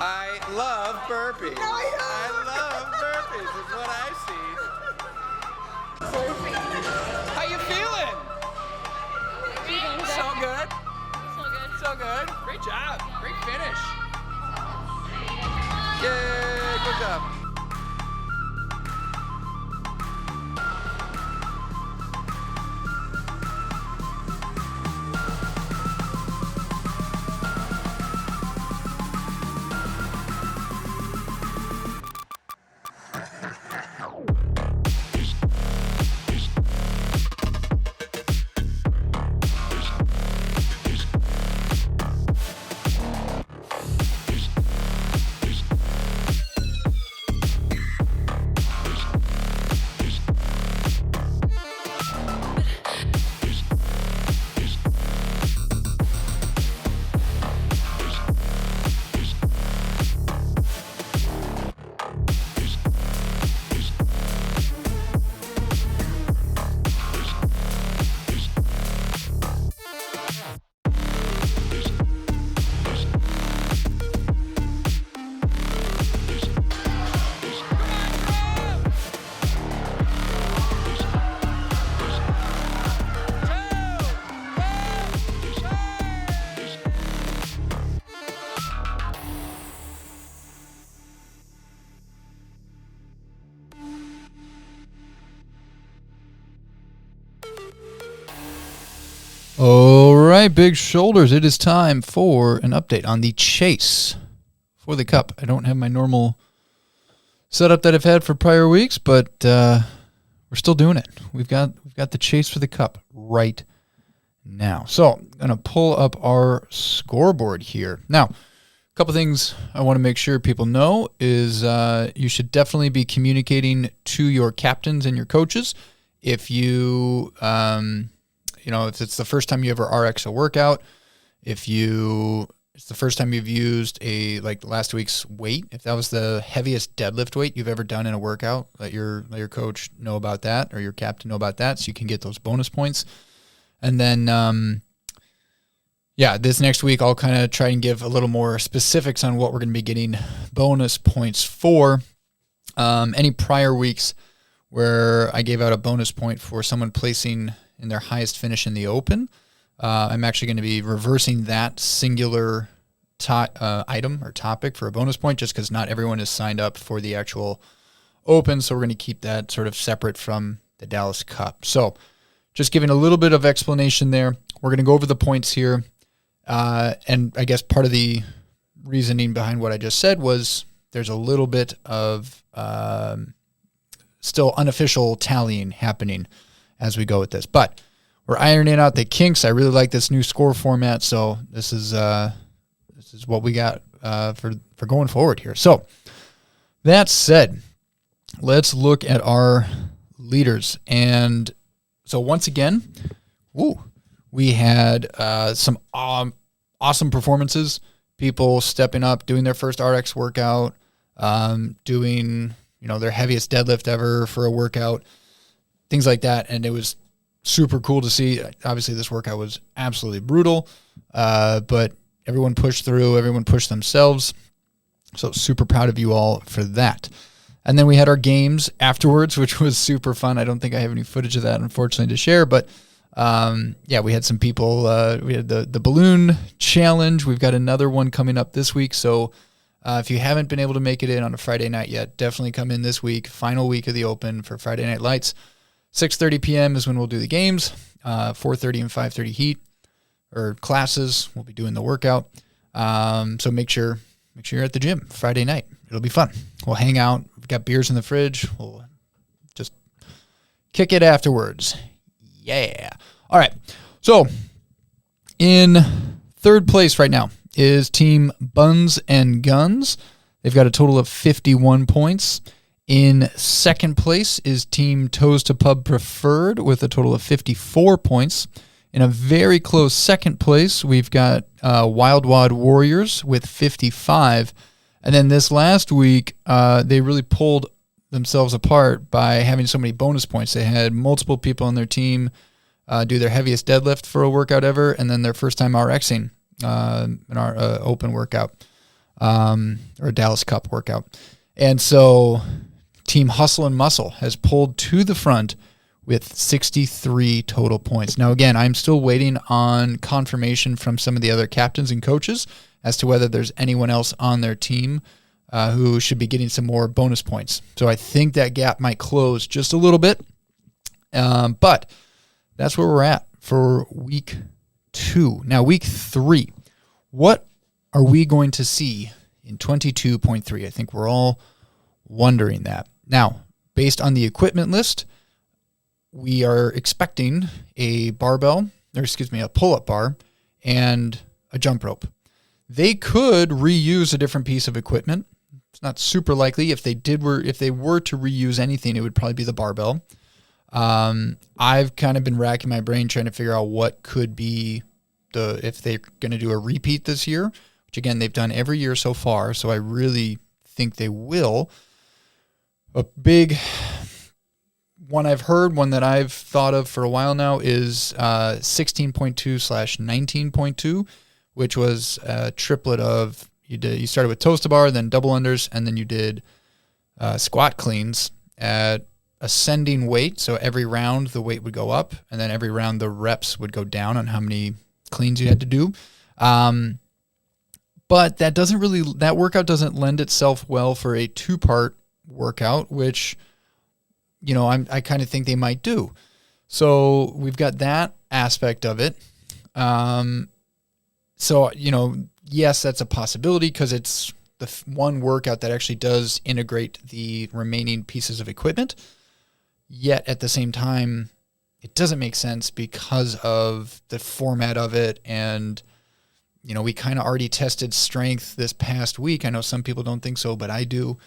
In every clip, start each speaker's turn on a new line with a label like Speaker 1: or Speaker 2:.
Speaker 1: I love burpees.
Speaker 2: No, I don't.
Speaker 1: I love burpees is what I see. How you feeling? So good. So good. Great job. Great finish. Yay, good job.
Speaker 3: All right, big shoulders. It is time for an update on the chase for the cup. I don't have my normal setup that I've had for prior weeks, but we're still doing it. We've got the chase for the cup right now. So I'm going to pull up our scoreboard here. Now, a couple things I want to make sure people know is you should definitely be communicating to your captains and your coaches. If you... if it's the first time you ever RX a workout, if it's the first time you've used like last week's weight, if that was the heaviest deadlift weight you've ever done in a workout, let your coach know about that or your captain know about that so you can get those bonus points. And then, this next week I'll kind of try and give a little more specifics on what we're going to be getting bonus points for. Any prior weeks where I gave out a bonus point for someone placing in their highest finish in the Open, I'm actually going to be reversing that singular item or topic for a bonus point just because not everyone is signed up for the actual Open, so we're going to keep that sort of separate from the Dallas Cup. So just giving a little bit of explanation there. We're going to go over the points here, and I guess part of the reasoning behind what I just said was there's a little bit of still unofficial tallying happening as we go with this. But we're ironing out the kinks. I really like this new score format, so this is what we got for going forward here. So that said, let's look at our leaders. And so once again, we had some awesome performances, people stepping up, doing their first RX workout, doing their heaviest deadlift ever for a workout, things like that, and it was super cool to see. Obviously, this workout was absolutely brutal, but everyone pushed through, everyone pushed themselves, so super proud of you all for that. And then we had our games afterwards, which was super fun. I don't think I have any footage of that, unfortunately, to share, but we had some people. We had the balloon challenge. We've got another one coming up this week, so if you haven't been able to make it in on a Friday night yet, definitely come in this week, final week of the Open for Friday Night Lights. 6:30 p.m. is when we'll do the games. 4:30 and 5:30 heat or classes. We'll be doing the workout. So make sure you're at the gym Friday night. It'll be fun. We'll hang out. We've got beers in the fridge. We'll just kick it afterwards. Yeah. All right. So in third place right now is Team Buns and Guns. They've got a total of 51 points. In second place is Team Toes to Pub Preferred with a total of 54 points. In a very close second place, we've got Wild Wad Warriors with 55. And then this last week, they really pulled themselves apart by having so many bonus points. They had multiple people on their team do their heaviest deadlift for a workout ever, and then their first time RXing in our open workout. or a Dallas Cup workout. And so Team Hustle and Muscle has pulled to the front with 63 total points. Now, again, I'm still waiting on confirmation from some of the other captains and coaches as to whether there's anyone else on their team who should be getting some more bonus points. So I think that gap might close just a little bit. But that's where we're at for week 2. Now, week 3, what are we going to see in 22.3? I think we're all wondering that. Now, based on the equipment list, we are expecting a pull-up bar and a jump rope. They could reuse a different piece of equipment. It's not super likely. If they were to reuse anything, it would probably be the barbell. I've kind of been racking my brain trying to figure out what could be if they're going to do a repeat this year, which again, they've done every year so far. So I really think they will. A big one I've heard, one that I've thought of for a while now, is 16.2/19.2, which was a triplet of you started with toes to bar, then double unders, and then you did squat cleans at ascending weight. So every round the weight would go up, and then every round the reps would go down on how many cleans you had to do. But that workout doesn't lend itself well for a 2-part workout, which, I kind of think they might do. So we've got that aspect of it. So, yes, that's a possibility because it's the one workout that actually does integrate the remaining pieces of equipment. Yet at the same time, it doesn't make sense because of the format of it. And, we kind of already tested strength this past week. I know some people don't think so, but I do.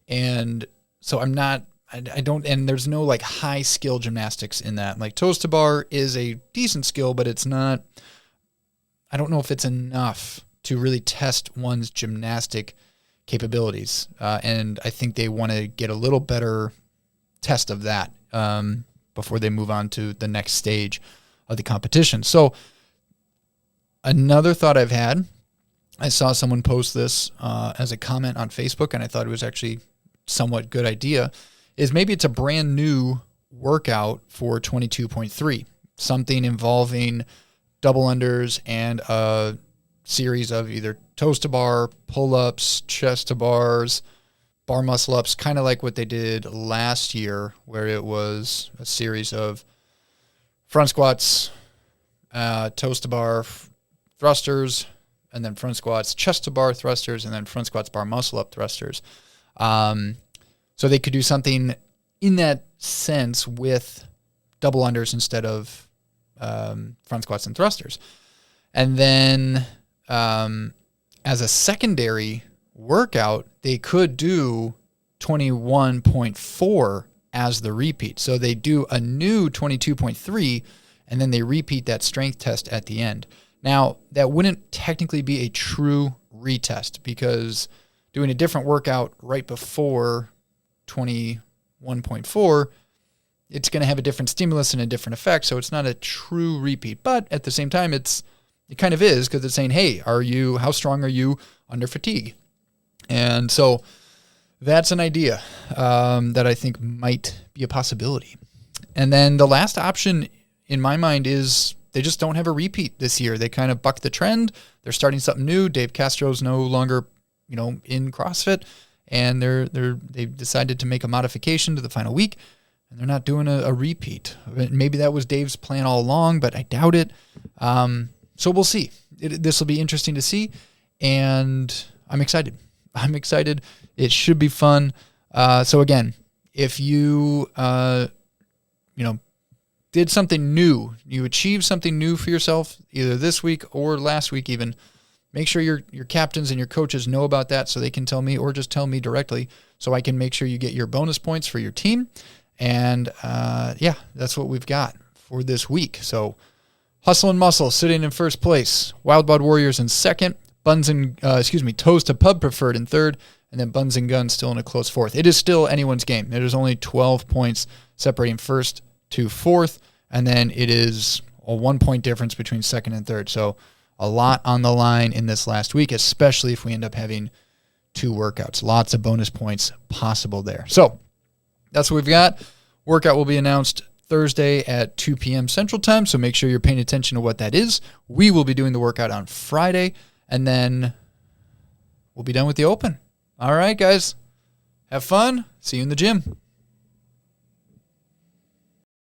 Speaker 3: And so and there's no like high skill gymnastics in that. Like toes to bar is a decent skill, but it's not, I don't know if it's enough to really test one's gymnastic capabilities. And I think they want to get a little better test of that before they move on to the next stage of the competition. So another thought I've had, I saw someone post this as a comment on Facebook, and I thought it was actually somewhat good idea, is maybe it's a brand new workout for 22.3, something involving double unders and a series of either toes to bar, pull-ups, chest to bars, bar muscle ups, kind of like what they did last year, where it was a series of front squats, toes to bar thrusters, and then front squats, chest to bar thrusters, and then front squats, bar muscle up thrusters. So they could do something in that sense with double unders instead of front squats and thrusters. And then as a secondary workout, they could do 21.4 as the repeat. So they do a new 22.3, and then they repeat that strength test at the end. Now, that wouldn't technically be a true retest because doing a different workout right before 21.4, it's going to have a different stimulus and a different effect, so it's not a true repeat. But at the same time, it kind of is because it's saying, hey, how strong are you under fatigue? And so that's an idea that I think might be a possibility. And then the last option in my mind is they just don't have a repeat this year. They kind of buck the trend. They're starting something new. Dave Castro's no longer, in CrossFit, and they've decided to make a modification to the final week, and they're not doing a repeat. Maybe that was Dave's plan all along, but I doubt it. So we'll see. This will be interesting to see, and I'm excited. It should be fun. So again, if you, did something new, you achieved something new for yourself, either this week or last week even, make sure your captains and your coaches know about that so they can tell me, or just tell me directly so I can make sure you get your bonus points for your team. And that's what we've got for this week. So Hustle and Muscle sitting in first place, Wild Bod Warriors in second, Toes to Pub Preferred in third, and then Buns and Guns still in a close fourth. It is still anyone's game. There's only 12 points separating first to fourth, and then it is a 1 point difference between second and third. So a lot on the line in this last week, especially if we end up having 2 workouts. Lots of bonus points possible there. So that's what we've got. Workout will be announced Thursday at 2 p.m. Central Time, so make sure you're paying attention to what that is. We will be doing the workout on Friday, and then we'll be done with the Open. All right, guys. Have fun. See you in the gym.